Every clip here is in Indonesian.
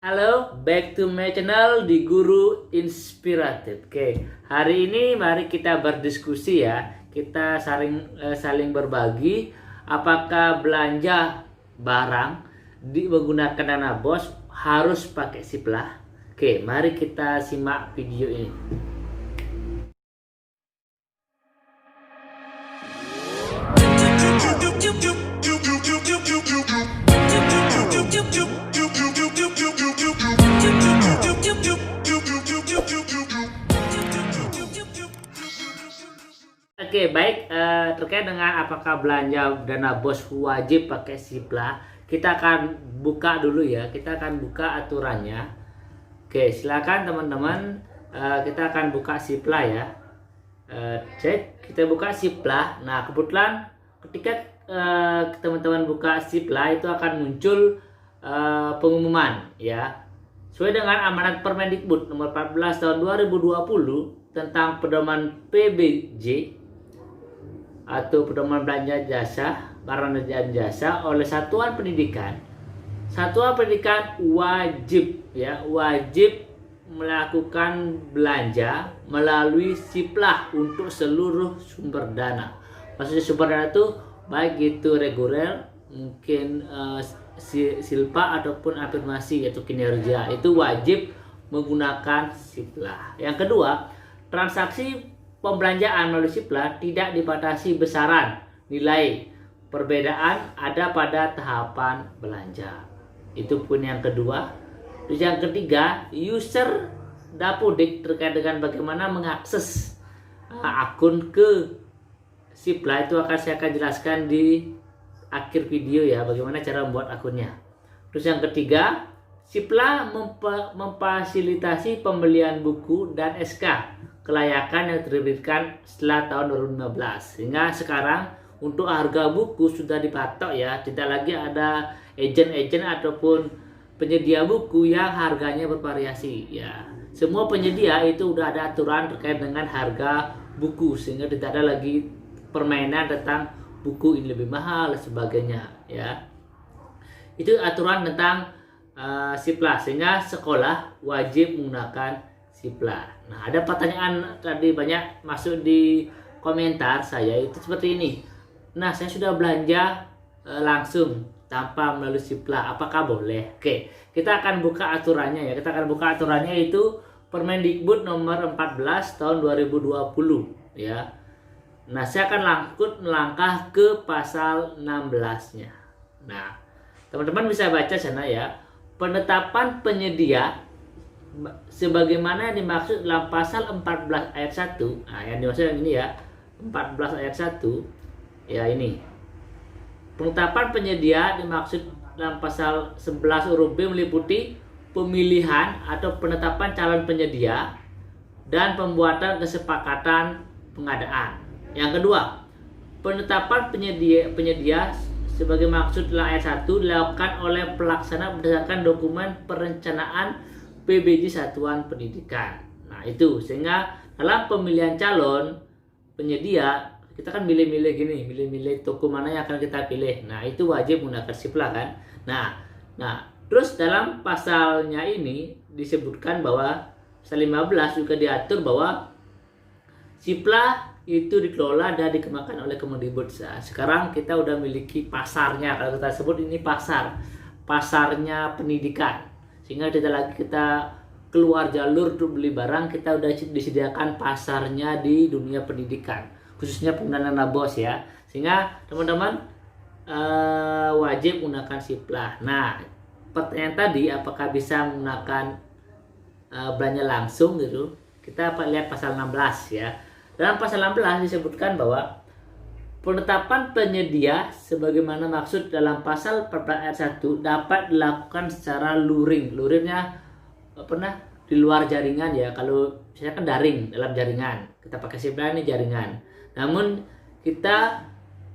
Halo, back to my channel di Guru Inspiratif. Oke, hari ini mari kita berdiskusi ya. Kita saling berbagi apakah belanja barang menggunakan dana BOS harus pakai Siplah. Oke, mari kita simak video ini. Oke, baik, terkait dengan apakah belanja dana BOS wajib pakai Siplah, kita akan buka dulu ya. Kita akan buka aturannya. Oke, silakan teman-teman, kita akan buka Siplah ya. Cek, kita buka Siplah. Nah, kebetulan ketika teman-teman buka Siplah itu akan muncul pengumuman ya. Sesuai dengan amanat Permendikbud nomor 14 tahun 2020 tentang pedoman PBJ atau pedoman belanja jasa, barang dan jasa oleh satuan pendidikan. Satuan pendidikan wajib melakukan belanja melalui Siplah untuk seluruh sumber dana. Maksudnya sumber dana itu baik itu reguler, mungkin silpa ataupun afirmasi atau kinerja, itu wajib menggunakan Siplah. Yang kedua, transaksi pembelanjaan melalui Siplah tidak dibatasi besaran nilai, perbedaan ada pada tahapan belanja. Itu pun yang kedua. Terus yang ketiga, user Dapodik terkait dengan bagaimana mengakses akun ke Siplah itu saya akan jelaskan di akhir video ya, bagaimana cara membuat akunnya. Terus yang ketiga, Siplah memfasilitasi pembelian buku dan SK kelayakan yang diterbitkan setelah tahun 2015. Sehingga sekarang untuk harga buku sudah dipatok ya, tidak lagi ada agen-agen ataupun penyedia buku yang harganya bervariasi ya. Semua penyedia itu udah ada aturan terkait dengan harga buku, sehingga tidak ada lagi permainan tentang buku ini lebih mahal dan sebagainya ya. Itu aturan tentang Siplah, sehingga sekolah wajib menggunakan Siplah. Nah, ada pertanyaan tadi banyak masuk di komentar saya itu seperti ini. Nah, saya sudah belanja langsung tanpa melalui Siplah, apakah boleh? Oke, kita akan buka aturannya ya. Kita akan buka aturannya itu Permendikbud nomor 14 tahun 2020 ya. Nah, saya akan melangkah ke pasal 16-nya. Nah, teman-teman bisa baca sana ya. Penetapan penyedia sebagaimana yang dimaksud dalam pasal 14 ayat 1. Nah, yang dimaksud yang ini ya, 14 ayat 1 ya, ini penetapan penyedia dimaksud dalam pasal 11 huruf B meliputi pemilihan atau penetapan calon penyedia dan pembuatan kesepakatan pengadaan. Yang kedua, penetapan penyedia sebagai maksud dalam ayat 1 dilakukan oleh pelaksana berdasarkan dokumen perencanaan PBJ Satuan Pendidikan. Nah, itu sehingga dalam pemilihan calon penyedia kita kan milih-milih gini, milih-milih toko mana yang akan kita pilih. Nah, itu wajib menggunakan Siplah kan. Nah, terus dalam pasalnya ini disebutkan bahwa pasal 15 juga diatur bahwa Siplah itu dikelola dan dikembangkan oleh Kemendikbud. Sekarang kita udah memiliki pasarnya, kalau kita sebut ini pasarnya pendidikan, sehingga tidak lagi kita keluar jalur untuk beli barang, kita udah disediakan pasarnya di dunia pendidikan, khususnya penggunaan dana BOS ya, sehingga teman-teman wajib menggunakan Siplah. Nah, pertanyaan tadi apakah bisa menggunakan belanja langsung gitu, kita lihat pasal 16 ya. Dalam pasal 16 disebutkan bahwa penetapan penyedia sebagaimana maksud dalam pasal 14 ayat 1 dapat dilakukan secara luring. Luringnya pernah di luar jaringan ya. Kalau saya kan daring dalam jaringan. Kita pakai Siplah ini jaringan. Namun kita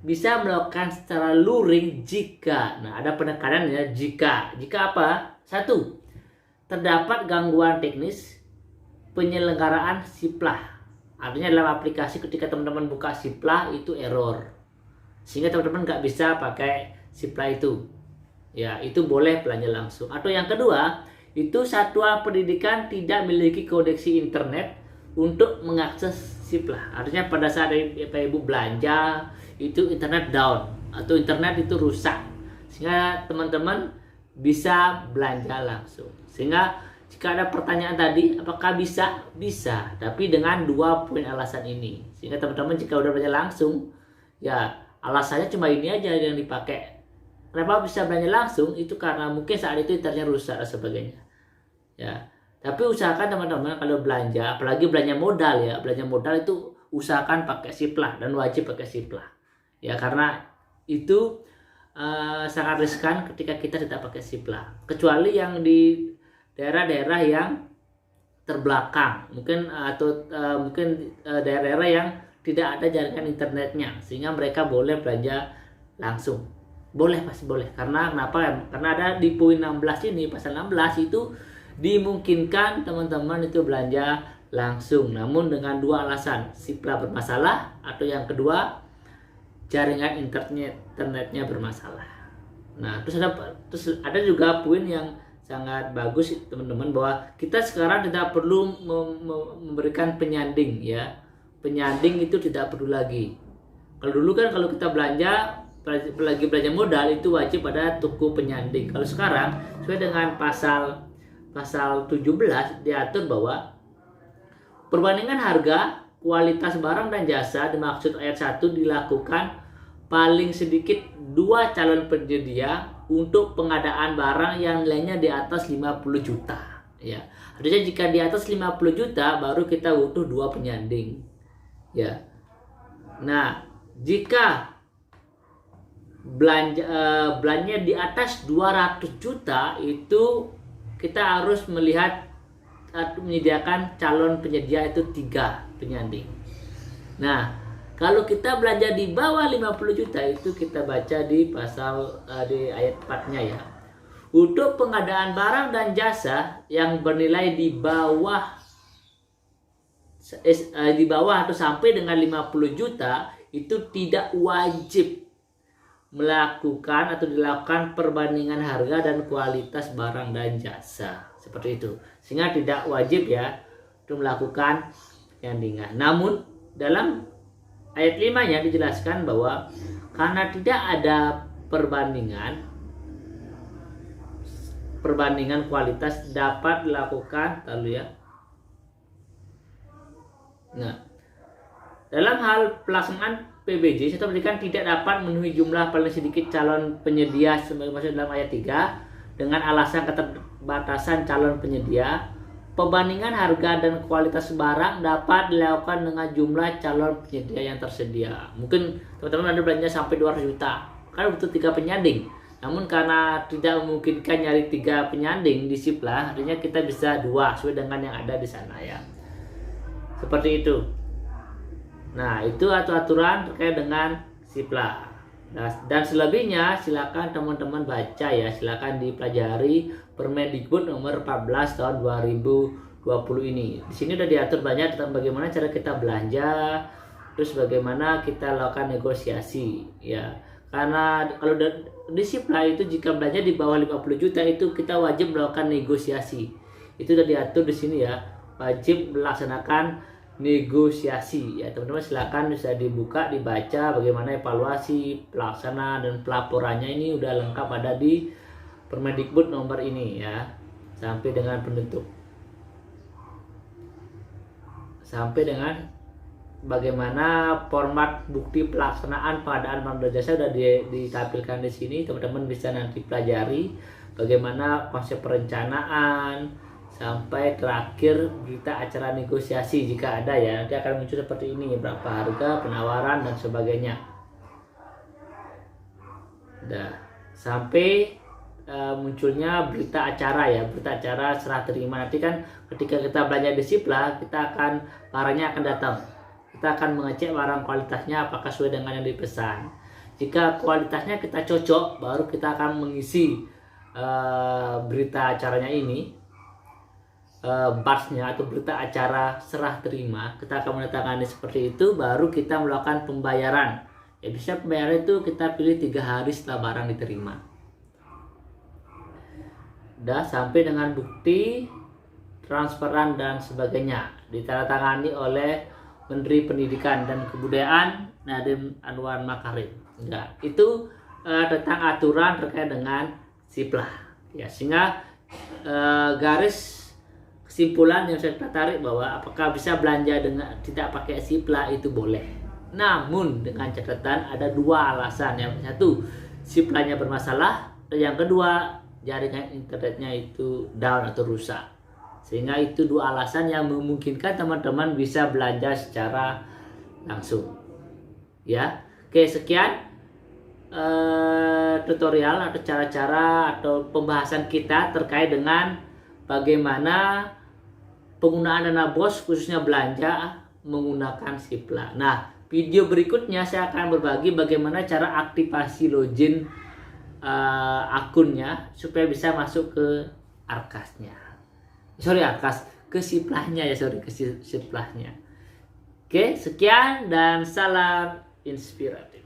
bisa melakukan secara luring jika, nah ada penekanan ya, jika apa? 1. Terdapat gangguan teknis penyelenggaraan Siplah. Artinya dalam aplikasi ketika teman-teman buka Siplah itu error, sehingga teman-teman nggak bisa pakai Siplah itu. Ya, itu boleh belanja langsung. Atau yang kedua, itu satuan pendidikan tidak memiliki koneksi internet untuk mengakses Siplah. Artinya pada saat Bapak Ibu belanja itu internet down atau internet itu rusak, sehingga teman-teman bisa belanja langsung. Sehingga jika ada pertanyaan tadi, apakah bisa? Bisa, tapi dengan 2 poin alasan ini. Sehingga teman-teman jika udah belanja langsung, ya alasannya cuma ini aja yang dipakai. Kenapa bisa belanja langsung? Itu karena mungkin saat itu internetnya rusak dan sebagainya. Ya, tapi usahakan teman-teman kalau belanja, apalagi belanja modal ya, belanja modal itu usahakan pakai Siplah dan wajib pakai Siplah. Ya, karena itu sangat riskan ketika kita tidak pakai Siplah. Kecuali yang di daerah-daerah yang terbelakang, mungkin daerah-daerah yang tidak ada jaringan internetnya, sehingga mereka boleh belanja langsung. Boleh, pasti boleh. Karena kenapa? Karena ada di poin 16 ini, pasal 16 itu dimungkinkan teman-teman itu belanja langsung, namun dengan 2 alasan: Siplah bermasalah, atau yang kedua jaringan internetnya bermasalah. Nah, terus ada juga poin yang sangat bagus teman-teman, bahwa kita sekarang tidak perlu memberikan penyanding ya. Penyanding itu tidak perlu lagi. Kalau dulu kan kalau kita belanja modal itu wajib ada toko penyanding. Kalau sekarang sesuai dengan pasal 17 diatur bahwa perbandingan harga, kualitas barang dan jasa dimaksud ayat 1 dilakukan paling sedikit 2 calon penyedia untuk pengadaan barang yang nilainya di atas 50 juta ya. Artinya jika di atas 50 juta baru kita butuh 2 penyanding ya. Nah, jika belanja di atas 200 juta itu kita harus melihat atau menyediakan calon penyedia itu 3 penyanding. Nah, kalau kita belanja di bawah 50 juta itu kita baca di pasal di ayat 4-nya ya. Untuk pengadaan barang dan jasa yang bernilai di bawah atau sampai dengan 50 juta itu tidak wajib melakukan atau dilakukan perbandingan harga dan kualitas barang dan jasa. Seperti itu. Sehingga tidak wajib ya untuk melakukan penyandingan. Namun dalam ayat 5-nya dijelaskan bahwa karena tidak ada perbandingan kualitas dapat dilakukan ya. Nah, dalam hal pelaksanaan PBJ, satu pendidikan tidak dapat memenuhi jumlah paling sedikit calon penyedia sebagai dalam ayat 3 dengan alasan keterbatasan calon penyedia. Pembandingan harga dan kualitas barang dapat dilakukan dengan jumlah calon penyedia yang tersedia. Mungkin teman-teman ada belanja sampai 200 juta, kan butuh 3 penyanding. Namun karena tidak memungkinkan nyari 3 penyanding di Siplah, artinya kita bisa 2 sesuai dengan yang ada di sana ya. Seperti itu. Nah, itu aturan terkait dengan Siplah. Nah, dan selebihnya silakan teman-teman baca ya, silakan dipelajari Permendikbud nomor 14 tahun 2020 ini. Di sini udah diatur banyak tentang bagaimana cara kita belanja, terus bagaimana kita lakukan negosiasi ya. Karena kalau di Siplah itu jika belanja di bawah 50 juta itu kita wajib melakukan negosiasi. Itu udah diatur di sini ya, wajib melaksanakan negosiasi ya. Teman-teman silakan bisa dibuka, dibaca bagaimana evaluasi, pelaksana dan pelaporannya ini udah lengkap ada di Permendikbud nomor ini ya, sampai dengan penutup, sampai dengan bagaimana format bukti pelaksanaan pengadaan barang dan jasa sudah ditampilkan di sini. Teman-teman bisa nanti pelajari bagaimana konsep perencanaan sampai terakhir berita acara negosiasi jika ada ya. Nanti akan muncul seperti ini, berapa harga, penawaran dan sebagainya. Nah, sampai munculnya berita acara ya, berita acara serah terima. Nanti kan ketika kita belanja di Siplah, kita akan barangnya akan datang. Kita akan mengecek barang kualitasnya apakah sesuai dengan yang dipesan. Jika kualitasnya kita cocok, baru kita akan mengisi berita acaranya ini, batchnya atau berita acara serah terima. Kita akan menandatangani seperti itu, baru kita melakukan pembayaran. Ya, bisa pembayaran itu kita pilih 3 hari setelah barang diterima. Udah sampai dengan bukti transferan dan sebagainya, ditandatangani oleh Menteri Pendidikan dan Kebudayaan Nadiem Anwar Makarim. Enggak, itu tentang aturan terkait dengan siplah. Ya, sehingga garis kesimpulan yang saya tarik bahwa apakah bisa belanja dengan tidak pakai siplah itu boleh. Namun dengan catatan ada dua alasan. Yang satu, siplahnya bermasalah, dan yang kedua, jaringan internetnya itu down atau rusak. Sehingga itu dua alasan yang memungkinkan teman-teman bisa belanja secara langsung. Ya, oke, sekian tutorial atau cara-cara atau pembahasan kita terkait dengan bagaimana penggunaan dana BOS khususnya belanja menggunakan siplah. Nah, video berikutnya saya akan berbagi bagaimana cara aktivasi login akunnya supaya bisa masuk ke Arkas-nya. Sorry, Arkas, ke siplahnya ya, ke siplahnya. Oke, sekian dan salam inspiratif.